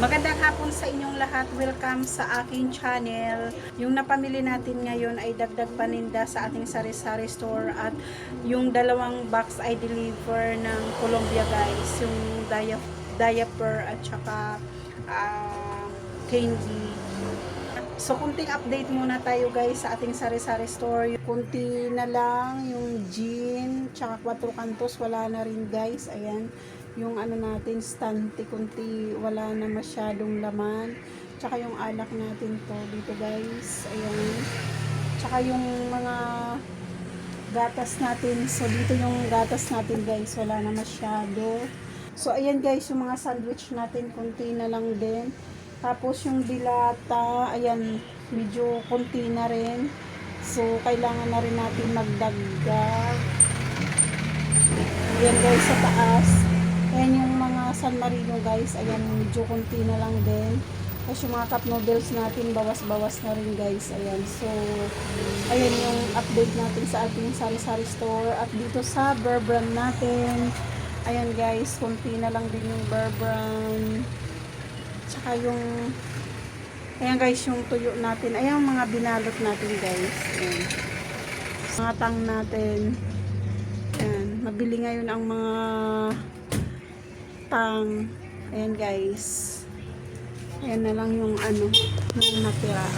Magandang hapon sa inyong lahat. Welcome sa aking channel. Yung napamili natin ngayon ay dagdag paninda sa ating sari-sari store at yung dalawang box ay deliver ng Colombia guys. Yung diaper at saka candy. So, kunting update muna tayo guys sa ating sari-sari store. Kunti na lang yung gin, tsaka 4 kantos, wala na rin guys. Ayan, yung ano natin, stante, kunti, wala na masyadong laman. Tsaka yung alak natin to dito guys. Ayan. Tsaka yung mga gatas natin. So, dito yung gatas natin guys, wala na masyado. So, ayan guys, yung mga sandwich natin, kunti na lang din. Tapos yung dilata, ayan, medyo konti na rin. So, kailangan na rin natin magdagdag. Ayan guys, sa taas. Ayan yung mga San Marino guys, ayan, medyo konti na lang din. Tapos yung mga cup noodles natin, bawas-bawas na rin guys. Ayan, so, ayan yung update natin sa ating sari-sari store. At dito sa Bear Brand natin, ayan guys, konti na lang din yung Bear Brand. Tsaka yung ayan guys, yung tuyo natin, ayan mga binalot natin guys, ayan. Mga tang natin, ayan, mabili ngayon ang mga tang, ayan guys, ayan na lang yung ano, yung natira.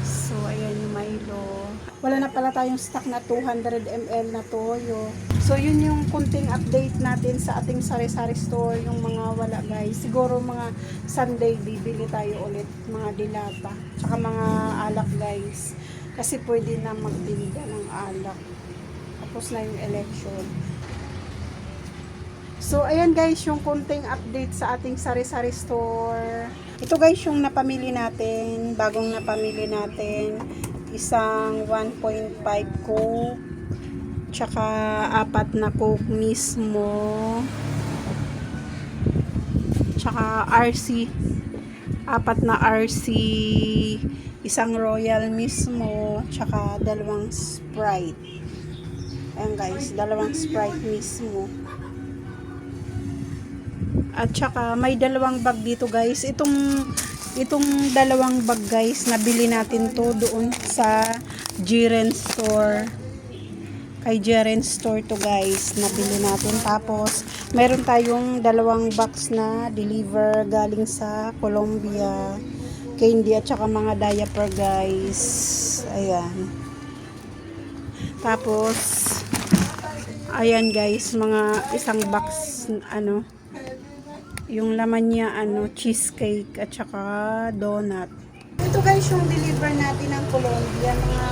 So ayan yung Milo, wala na pala tayong stock na 200 ml na toyo. So yun yung kunting update natin sa ating sari-sari store, yung mga wala guys. Siguro mga Sunday bibili tayo ulit, mga dilata, tsaka mga alak guys. Kasi pwede na magtinda ng alak. Tapos na yung election. So ayan guys, yung kunting update sa ating sari-sari store. Ito guys yung napamili natin, bagong napamili natin. Isang 1.5 Coke, tsaka 4 na Coke mismo, tsaka RC, 4 na RC, isang Royal mismo, tsaka 2 Sprite. Ayan guys, 2 Sprite mismo. At tsaka may 2 bag dito guys. Itong 2 bag guys, nabili natin to doon sa Jiren store. Kay Jiren store to guys, nabili natin. Tapos meron tayong 2 box na deliver galing sa Colombia, candy at saka mga diaper guys. Ayan. Tapos ayan guys, mga isang box ano, yung laman niya ano, cheesecake at saka donut. Ito guys yung deliver natin ng Colombia, mga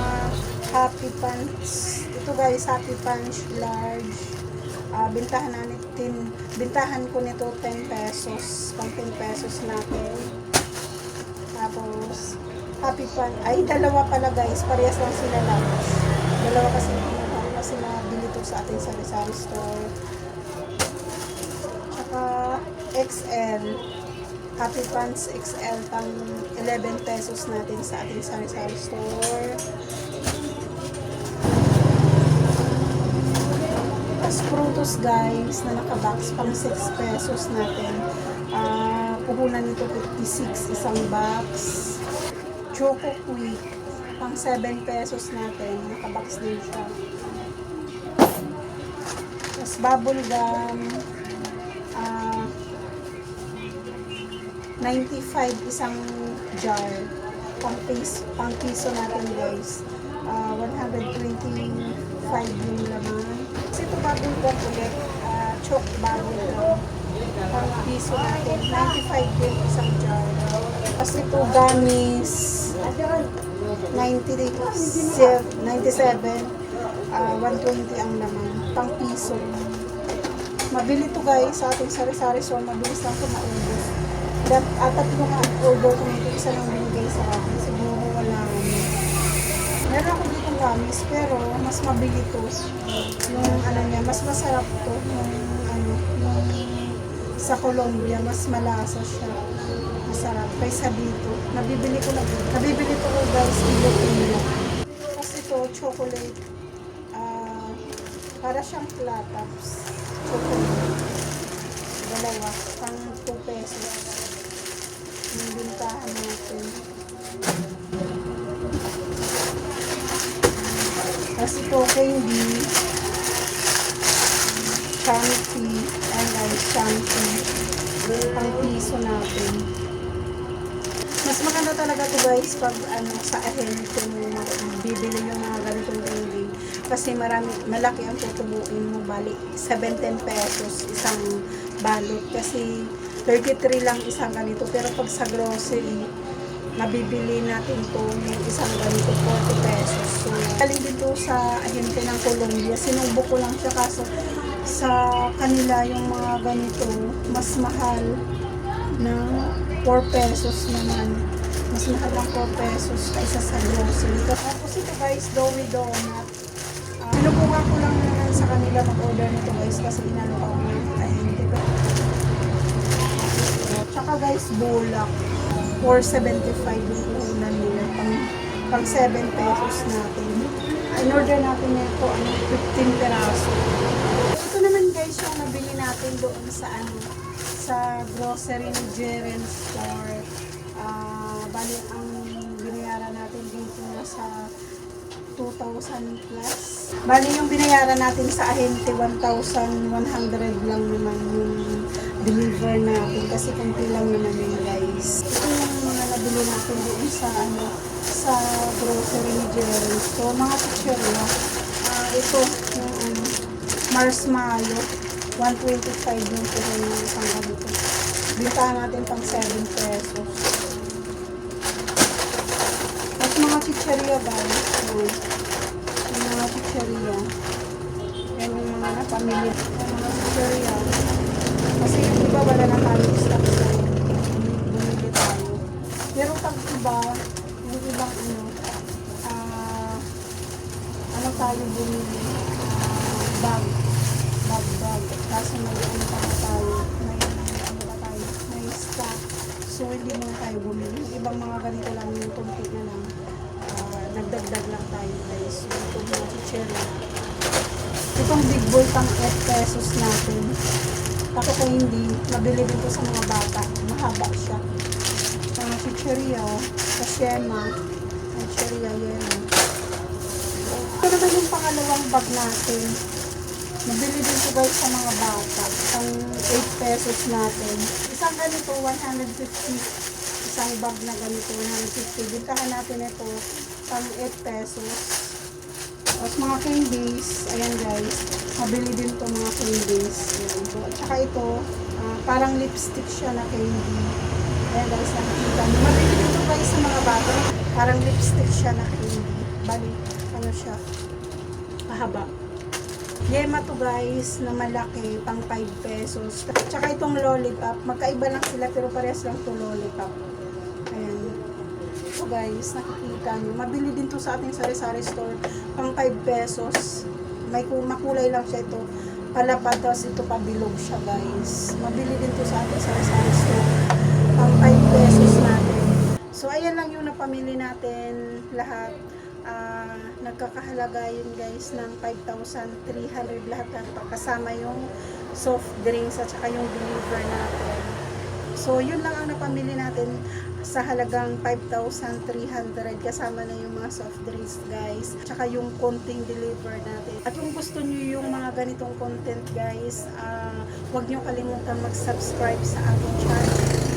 Happy Punch. Ito guys, Happy Punch large. Bintahan ko nito 10 pesos. Pang 10 pesos natin. Tapos Happy Punch, ay 2 pala guys, parehas lang sila large. 2 kasi nabili to sa ating sari-sari store. Tsaka XL, Happy Pants XL, pang 11 pesos natin sa ating sari-sari store. Tapos Frutos guys, na nakabox, pang 6 pesos natin. Puhunan nito 56, isang box. Choco Quick, pang 7 pesos natin, nakabox din siya. Tapos bubble gum, 95 isang jar, pang piso natin guys. 125 yung laman. Kasi ito bubble gum ulit, choke bubble gum, pang piso natin, 95 din isang jar. Tapos ito gummies, 97, 120 ang laman, pang piso. Mabili to guys sa ating sari-sari, so mabilis lang ito maubos. At 3 nga order ko nito, isa lang binigay sa akin, siguro wala na. Meron ako ditong gamis, pero mas mabili to. Yung ano niya, mas masarap to. Yung ano, yung sa Colombia, mas malasa siya. Masarap kaysa dito. Nabibili ko guys, kilo-kilo. Tapos ito, chocolate. Para siyang flatops. Chocolate. 2, pang 2 pesos. Yung bintahan natin. Tapos ito, candy. Chunky. Ayan guys, chunky. Pang piso natin. Mas maganda talaga to guys pag sa ahente mo bibili yung mga ganitong candy. Kasi malaki ang tutubuin mo. Bali, 7-10 pesos isang balot. Kasi 33 lang isang ganito. Pero pag sa grocery, mabibili natin to yung isang ganito 40 pesos. So, galing dito sa ahente ng Colombia. Sinubok ko lang siya kaso sa kanila yung mga ganito mas mahal na 4 pesos naman. Mas mahal ang 4 pesos kaysa sa grocery. Tapos ito guys, Doughy Donut. Pinubukan ko lang naman sa kanila mag-order nito guys kasi inalo ako ng ahente. Tsaka guys, bulak. 4.75 yung unan nila. Pang 7 pesos natin. In-order natin ito, 15 peraso. Ito naman guys, yung nabili natin doon sa sa grocery ni Jeren Store. Bali, ang binayaran natin dito nasa 2,000 plus. Bali, yung binayaran natin sa ahente, 1,100 lang naman yung deliver natin kasi kunti lang naman yun guys. Ito yung mga nabili natin doon sa grocery ni Jeren. So, mga chicheria. Ito, yung marshmallow. 125 yung kilo ng isang ganito. Bintahan natin pang 7 pesos. At mga chicheria guys. Yung mga chicheria. Yan yung mga napamili. Yung mga chicheria. Kasi yung iba wala na tayo stock sa bumili tayo. Pero pag iba, yung ibang tayo bumili, bag. Kaso may may stock. So, hindi mo tayo bumili. Yung ibang mga ganito lang, yung tunti na lang. Nagdagdag lang tayo guys. So, ito mga chicheria. Itong big boy pang 8 pesos natin. Ako kung hindi, mabili dito sa mga bata. Mahaba siya. Mga chicheria, kasema, chicheria, yelo. Ito naman yung pangalawang bag natin. Mabili din ito guys sa mga bata. Pang 8 pesos natin. Isang ganito, 150. Isang bag na ganito, 150. Bintahan natin ito pang 8 pesos. Tapos mga candies, ayan guys, mabili din ito mga candies. Ayan. At saka ito, parang lipstick siya na candy. Ayan guys, nakikita nyo. Mabili din ito guys sa mga bata. Parang lipstick siya na candy. Bali, ano siya, mahaba. Yema to guys, na malaki, pang 5 pesos. Tsaka itong lollipop, magkaiba lang sila pero parehas lang to lollipop. Ayan. So guys, nakikita nyo. Mabili din to sa ating sari-sari store, pang 5 pesos. Makulay lang siya ito. Palapad, tapos ito pabilog siya guys. Mabili din to sa ating sari-sari store, pang 5 pesos natin. So ayan lang yung napamili natin lahat. Nagkakahalaga yun guys ng 5,300 lahat kasama yung soft drinks at saka yung deliver natin. So yun lang ang napamili natin sa halagang 5,300 kasama na yung mga soft drinks guys at saka yung konting deliver natin. At kung gusto nyo yung mga ganitong content guys, huwag nyo kalimutan mag-subscribe sa ating channel.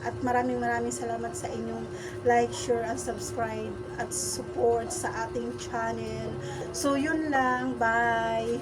At maraming salamat sa inyong like, share, and subscribe at support sa ating channel. So, yun lang. Bye!